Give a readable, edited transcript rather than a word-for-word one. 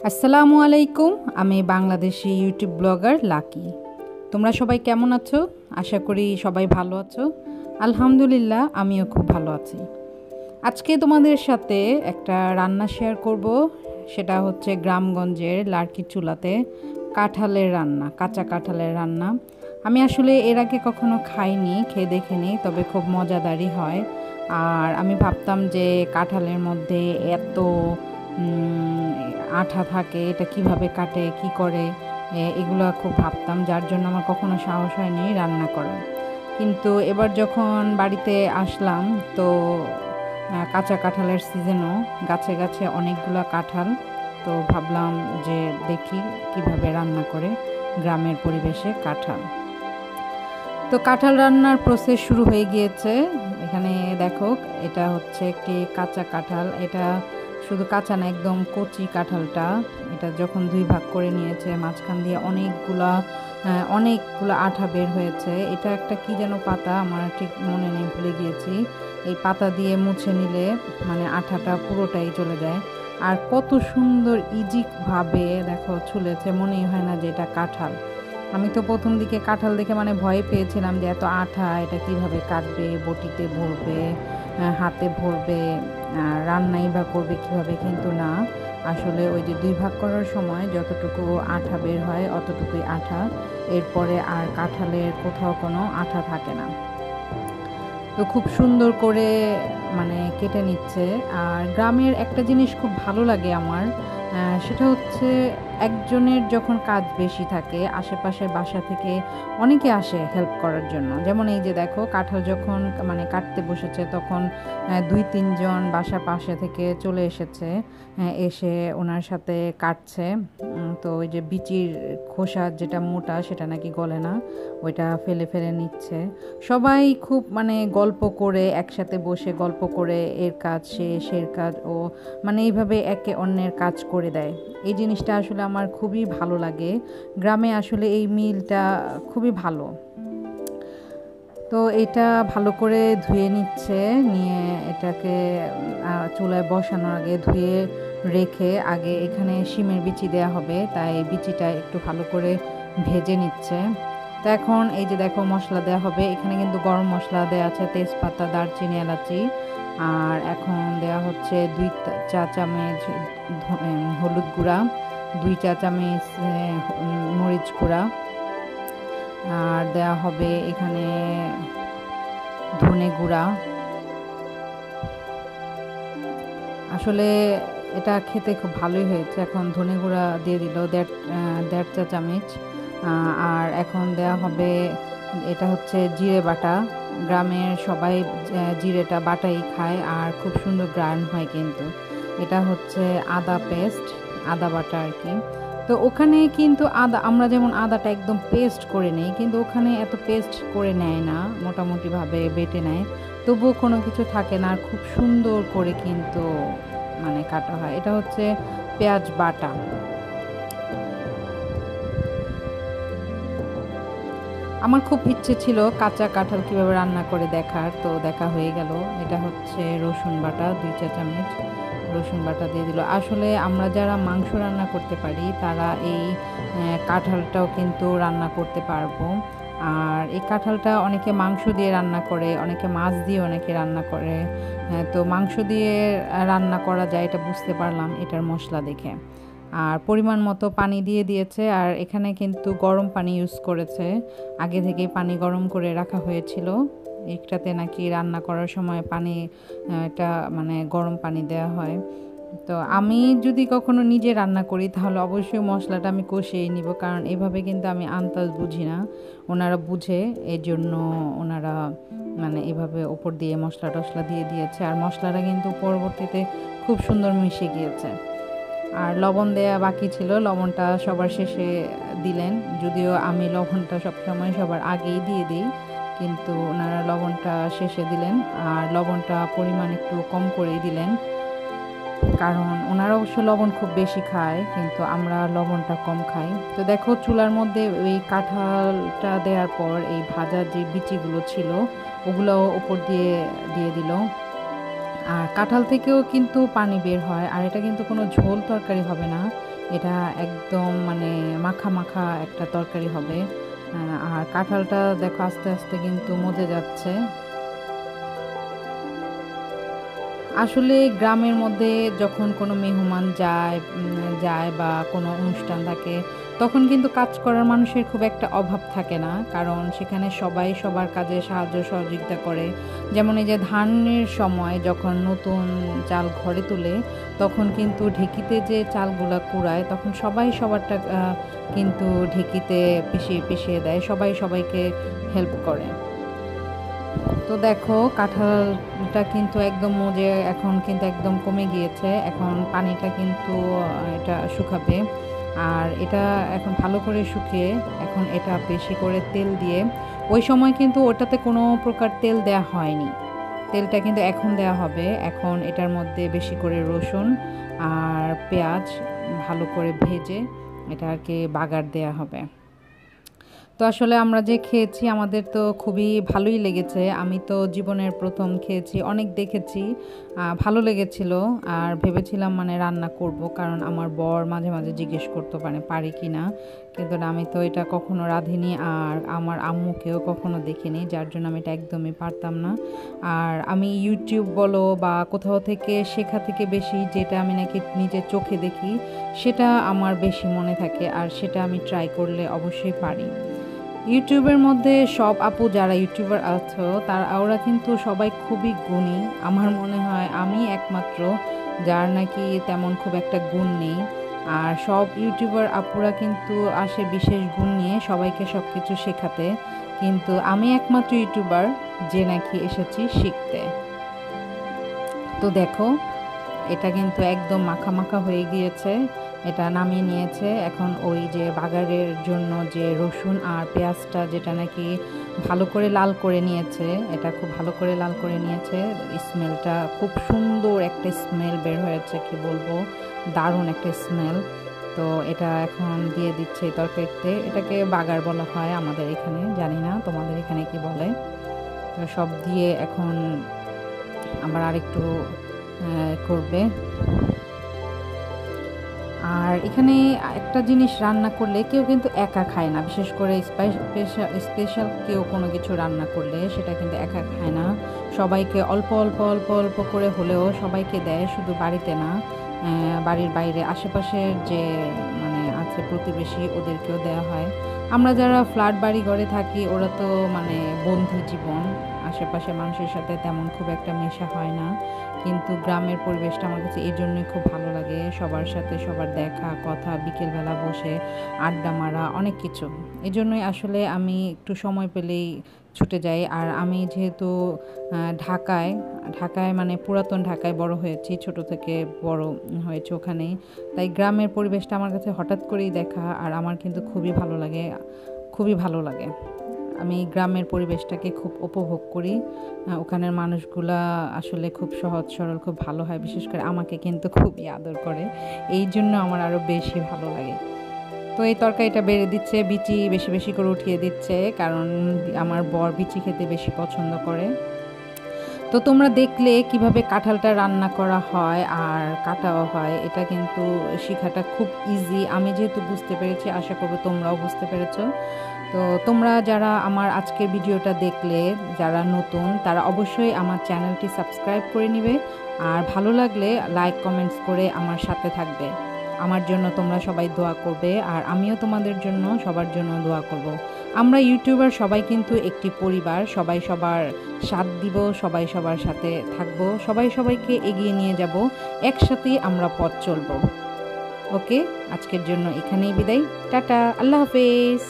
আসসালামু আলাইকুম। আমি বাংলাদেশি ইউটিউব ব্লগার লাকি। তোমরা সবাই কেমন আছো? আশা করি সবাই ভালো আছো। আলহামদুলিল্লাহ, আমিও খুব ভালো আছি। আজকে তোমাদের সাথে একটা রান্না শেয়ার করব। সেটা হচ্ছে গ্রামগঞ্জের লার্কি চুলাতে কাঁঠালের রান্না, কাঁচা কাঁঠালের রান্না। আমি আসলে এর আগে কখনো খাইনি, খেয়ে দেখিনি, তবে খুব মজাদারই হয়। আর আমি ভাবতাম যে কাঁঠালের মধ্যে এত আঠা থাকে, এটা কিভাবে কাটে, কি করে, এগুলো খুব ভাবতাম, যার জন্য আমার কখনো সাহস হয়নি রান্না করার। কিন্তু এবার যখন বাড়িতে আসলাম, তো কাঁচা কাঁঠালের সিজনও, গাছে গাছে অনেকগুলো কাঁঠাল। তো ভাবলাম যে দেখি কিভাবে রান্না করে গ্রামের পরিবেশে কাঁঠাল। তো কাঁঠাল রান্নার প্রসেস শুরু হয়ে গিয়েছে। এখানে দেখো, এটা হচ্ছে একটি কাঁচা কাঁঠাল। এটা শুধু কাঁচা না, একদম কচি কাঁঠালটা। এটা যখন দুই ভাগ করে নিয়েছে, মাঝখান দিয়ে অনেকগুলো আঠা বের হয়েছে। এটা একটা কি যেন পাতা, আমার ঠিক মনে নেই, ভুলে গিয়েছি। এই পাতা দিয়ে মুছে নিলে মানে আঠাটা পুরোটাই চলে যায়। আর কত সুন্দর ইজিভাবে দেখো ছুলেছে, মনেই হয় না যে এটা কাঁঠাল। আমি তো প্রথম দিকে কাঁঠাল দেখে মানে ভয় পেয়েছিলাম যে এত আঠা, এটা কিভাবে কাটবে, বটিতে ভরবে, হাতে ভরবে, রান্নাই বা করবে কিভাবে। কিন্তু না, আসলে ওই যে দুই ভাগ করার সময় যতটুকু আঠা বের হয় অতটুকুই আঠা, এরপরে আর কাঁঠালের কোথাও কোনো আঠা থাকে না। তো খুব সুন্দর করে মানে কেটে নিচ্ছে। আর গ্রামের একটা জিনিস খুব ভালো লাগে আমার, সেটা হচ্ছে একজনের যখন কাজ বেশি থাকে, আশেপাশের বাসা থেকে অনেকে আসে হেল্প করার জন্য। যেমন এই যে দেখো, কাঁঠাল যখন মানে কাটতে বসেছে, তখন 2-3 জন বাসার পাশে থেকে চলে এসেছে, এসে ওনার সাথে কাটছে। তো ওই যে বিচির খোসা যেটা মোটা, সেটা নাকি গলে না, ওইটা ফেলে ফেলে নিচ্ছে। সবাই খুব মানে গল্প করে, একসাথে বসে গল্প করে, এর কাজ সের কাজ ও, মানে এইভাবে একে অন্যের কাজ করে দেয়। এই জিনিসটা আসলে আমার খুবই ভালো লাগে। গ্রামে আসলে এই মিলটা খুবই ভালো। তো এটা ভালো করে ধুয়ে নিচ্ছে, নিয়ে এটাকে চুলায় বসানোর আগে ধুয়ে রেখে, আগে এখানে শিমের বিচি দেওয়া হবে, তাই বিচিটা একটু ভালো করে ভেজে নিচ্ছে। তো এখন এই যে দেখো, মশলা দেওয়া হবে। এখানে কিন্তু গরম মশলা দেওয়া আছে, তেজপাতা, দারচিনি, এলাচি। আর এখন দেওয়া হচ্ছে 2 চা চামচ হলুদ গুঁড়া, 2 চা চামচ মরিচ গুঁড়া, আর দেওয়া হবে এখানে ধনে গুঁড়া। আসলে এটা খেতে খুব ভালোই হয়েছে। এখন ধনে গুঁড়া দিয়ে দিল 1.5 চা চামচ। আর এখন দেওয়া হবে, এটা হচ্ছে জিরে বাটা। গ্রামের সবাই জিরেটা বাটাই খায়, আর খুব সুন্দর গ্রান হয় কিন্তু। এটা হচ্ছে আদা পেস্ট, আদা বাটা আর কি। তো ওখানে কিন্তু আদা, আমরা যেমন আদাটা একদম পেস্ট করে নেই, কিন্তু ওখানে এত পেস্ট করে নেয় না, মোটামুটিভাবে বেটে নেয়। তবুও কোনো কিছু থাকে না, আর খুব সুন্দর করে কিন্তু মানে কাটা হয়। এটা হচ্ছে পেঁয়াজ বাটা। আমার খুব ইচ্ছে ছিল কাঁচা কাঁঠাল কীভাবে রান্না করে দেখার, তো দেখা হয়ে গেল। এটা হচ্ছে রসুন বাটা, 2 চা চামচ রসুন বাটা দিয়ে দিল। আসলে আমরা যারা মাংস রান্না করতে পারি, তারা এই কাঁঠালটাও কিন্তু রান্না করতে পারবো। আর এই কাঁঠালটা অনেকে মাংস দিয়ে রান্না করে, অনেকে মাছ দিয়ে অনেকে রান্না করে। তো মাংস দিয়ে রান্না করা যায়, এটা বুঝতে পারলাম এটার মশলা দেখে। আর পরিমাণ মতো পানি দিয়ে দিয়েছে, আর এখানে কিন্তু গরম পানি ইউজ করেছে। আগে থেকেই পানি গরম করে রাখা হয়েছিল। একটাতে নাকি রান্না করার সময় পানি, এটা মানে গরম পানি দেওয়া হয়। তো আমি যদি কখনো নিজে রান্না করি, তাহলে অবশ্যই মশলাটা আমি কষিয়ে নিব, কারণ এভাবে কিন্তু আমি আন্দাজ বুঝি না, ওনারা বুঝে, এই জন্য ওনারা মানে এভাবে ওপর দিয়ে মশলা টশলা দিয়ে দিয়েছে। আর মশলাটা কিন্তু পরবর্তীতে খুব সুন্দর মিশে গিয়েছে। আর লবণ দেয়া বাকি ছিল, লবণটা সবার শেষে দিলেন। যদিও আমি লবণটা সবসময় সবার আগেই দিয়ে দিই, কিন্তু ওনারা লবণটা শেষে দিলেন। আর লবণটা পরিমাণ একটু কম করেই দিলেন, কারণ ওনারা অবশ্য লবণ খুব বেশি খায়, কিন্তু আমরা লবণটা কম খাই। তো দেখো, চুলার মধ্যে ওই কাঁঠালটা দেওয়ার পর এই ভাজা যে বিচিগুলো ছিল, ওগুলো উপর দিয়ে দিয়ে দিল। আর কাঁঠাল থেকেও কিন্তু পানি বের হয়, আর এটা কিন্তু কোনো ঝোল তরকারি হবে না, এটা একদম মানে মাখা মাখা একটা তরকারি হবে। আর কাঁঠালটা দেখো আস্তে আস্তে কিন্তু মজে যাচ্ছে। আসলে গ্রামের মধ্যে যখন কোনো মেহমান যায় বা কোনো অনুষ্ঠান থাকে, তখন কিন্তু কাজ করার মানুষের খুব একটা অভাব থাকে না, কারণ সেখানে সবাই সবার কাজে সাহায্য সহযোগিতা করে। যেমন এই যে ধানের সময় যখন নতুন চাল ঘরে তুলে, তখন কিন্তু ঢেঁকিতে যে চালগুলা কুড়ায়, তখন সবাই সবারটা কিন্তু ঢেঁকিতে পিষিয়ে পিষিয়ে দেয়, সবাই সবাইকে হেল্প করে। তো দেখো কাঁঠালটা কিন্তু একদম মজে এখন কিন্তু একদম কমে গিয়েছে, এখন পানিটা কিন্তু এটা শুকাবে। আর এটা এখন ভালো করে শুকিয়ে এখন এটা বেশি করে তেল দিয়ে, ওই সময় কিন্তু ওটাতে কোনো প্রকার তেল দেয়া হয়নি, তেলটা কিন্তু এখন দেয়া হবে। এখন এটার মধ্যে বেশি করে রসুন আর পেঁয়াজ ভালো করে ভেজে এটাকে বাগার দেয়া হবে। তো আসলে আমরা যে খেয়েছি আমাদের তো খুবই ভালোই লেগেছে, আমি তো জীবনের প্রথম খেয়েছি, অনেক দেখেছি, ভালো লেগেছিল। আর ভেবেছিলাম মানে রান্না করব, কারণ আমার বর মাঝে মাঝে জিজ্ঞেস করতে পারি কি না, কিন্তু আমি তো এটা কখনো রাঁধিনি আর আমার আম্মুকেও কখনো দেখিনি, যার জন্য আমি এটা একদমই পারতাম না। আর আমি ইউটিউব বলো বা কোথাও থেকে শেখা থেকে বেশি যেটা আমি নাকি নিজের চোখে দেখি সেটা আমার বেশি মনে থাকে, আর সেটা আমি ট্রাই করলে অবশ্যই পারি। ইউটিউবের মধ্যে সব আপু যারা ইউটিউবার আছো ওরা কিন্তু সবাই খুবই গুণী, আমার মনে হয় আমি একমাত্র যার নাকি তেমন খুব একটা গুণ নেই। আর সব ইউটিউবার আপুরা কিন্তু আসে বিশেষ গুণ নিয়ে সবাইকে সব কিছু শেখাতে, কিন্তু আমি একমাত্র ইউটিউবার যে নাকি এসেছি শিখতে। তো দেখো এটা কিন্তু একদম মাখা মাখা হয়ে গিয়েছে, এটা নামিয়ে নিয়েছে। এখন ওই যে বাগারের জন্য যে রসুন আর পেঁয়াজটা যেটা নাকি ভালো করে লাল করে নিয়েছে, এটা খুব ভালো করে লাল করে নিয়েছে, স্মেলটা খুব সুন্দর একটা স্মেল বের হয়েছে, কি বলবো, দারুণ একটা স্মেল। তো এটা এখন দিয়ে দিচ্ছে তরকারিতে, এটাকে বাগার বলা হয় আমাদের এখানে, জানি না তোমাদের এখানে কি বলে। তো সব দিয়ে এখন আবার আরেকটু করবে। আর এখানে একটা জিনিস রান্না করলে কেউ কিন্তু একা খায় না, বিশেষ করে স্পেশাল কেউ কোনো কিছু রান্না করলে সেটা কিন্তু একা খায় না, সবাইকে অল্প অল্প অল্প অল্প করে হলেও সবাইকে দেয়, শুধু বাড়িতে না, বাড়ির বাইরে আশেপাশের যে মানে আছে প্রতিবেশী ওদেরকেও দেওয়া হয়। আমরা যারা ফ্ল্যাট বাড়ি ঘরে থাকি ওরা তো মানে বন্ধু জীবন, আশেপাশে মানুষের সাথে তেমন খুব একটা মেশা হয় না, কিন্তু গ্রামের পরিবেশটা আমার কাছে এই জন্যই খুব ভালো লাগে, সবার সাথে সবার দেখা কথা, বিকেলবেলা বসে আড্ডা মারা, অনেক কিছু। এই জন্যই আসলে আমি একটু সময় পেলেই ছুটে যাই। আর আমি যেহেতু ঢাকায় মানে পুরাতন ঢাকায় বড় হয়েছি, ছোট থেকে বড় হয়েছে ওখানেই, তাই গ্রামের পরিবেশটা আমার কাছে হঠাৎ করেই দেখা, আর আমার কিন্তু খুবই ভালো লাগে, খুবই ভালো লাগে। আমি গ্রামের পরিবেশটাকে খুব উপভোগ করি, ওখানের মানুষগুলা আসলে খুব সহজ সরল, খুব ভালো হয়, বিশেষ করে আমাকে কিন্তু খুবই আদর করে, এই জন্য আমার আরও বেশি ভালো লাগে। তো এই তরকারিটা বেড়ে দিচ্ছে, বিচি বেশি বেশি করে উঠিয়ে দিচ্ছে, কারণ আমার বর বিচি খেতে বেশি পছন্দ করে। তো তোমরা দেখলে কিভাবে কাঁঠালটা রান্না করা হয় আর কাটাও হয়, এটা কিন্তু শেখাটা খুব ইজি, আমি যেহেতু বুঝতে পেরেছি আশা করব তোমরাও বুঝতে পেরেছো। তো তোমরা যারা আমার আজকের ভিডিওটা দেখলে, যারা নতুন, তারা অবশ্যই আমার চ্যানেলটি সাবস্ক্রাইব করে নেবে, আর ভালো লাগলে লাইক কমেন্টস করে আমার সাথে থাকবে। আমার জন্য তোমরা সবাই দোয়া করবে, আর আমিও তোমাদের জন্য সবার জন্য দোয়া করব। আমরা ইউটিউবার সবাই কিন্তু একটি পরিবার, সবাই সবার সাথ দিব, সবাই সবার সাথে থাকবো, সবাই সবাইকে এগিয়ে নিয়ে যাব, একসাথেই আমরা পথ চলবো। ওকে, আজকের জন্য এখানেই বিদায়, টাটা, আল্লাহ হাফেজ।